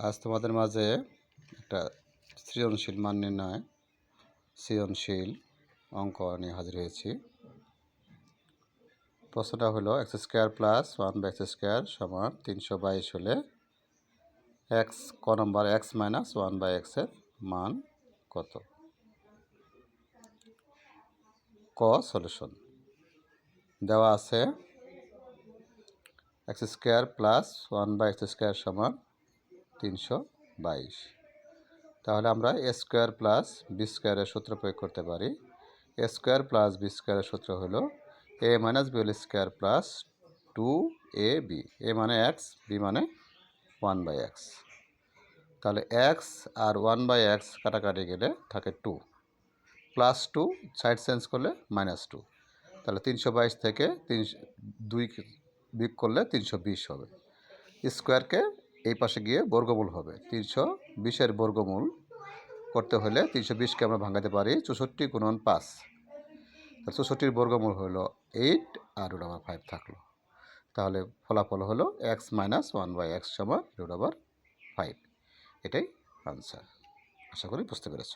আজ তোমাদের মাঝে একটা সৃজনশীল মান নির্ণয় সৃজনশীল অঙ্ক নিয়ে হাজির হয়েছি। প্রশ্নটা হলো এক্স স্কোয়ার প্লাস 1/x² সমান 322 হলে এক্স ক নম্বর এক্স মাইনাস 1/x এর মান কত? ক সলিউশন দেওয়া আছে এক্স স্কোয়ার প্লাস 1/x² সমান 322। তাহলে আমরা এ স্কোয়ার প্লাস বি স্কোয়ারের সূত্র প্রয়োগ করতে পারি। এ স্কোয়ার প্লাস বি স্কোয়ারের সূত্র হলো A minus B whole square plus 2ab। A মানে এক্স, বি মানে 1/x। তাহলে এক্স আর 1/x কাটাকাটি গেলে থাকে 2, প্লাস 2 সাইড চেঞ্জ করলে -2। তাহলে 322 থেকে 2 বিয়োগ করলে 320 হবে। স্কোয়ারকে এই পাশে গিয়ে বর্গমূল হবে। 320-এর বর্গমূল করতে হলে 320কে আমরা ভাঙাতে পারি 64 গুণন 5। 64-র বর্গমূল হলো 8 আর √5 থাকলো। তাহলে ফলাফল হলো এক্স মাইনাস 1/x সমান √5। এটাই আনসার। আশা করি বুঝতে পেরেছ।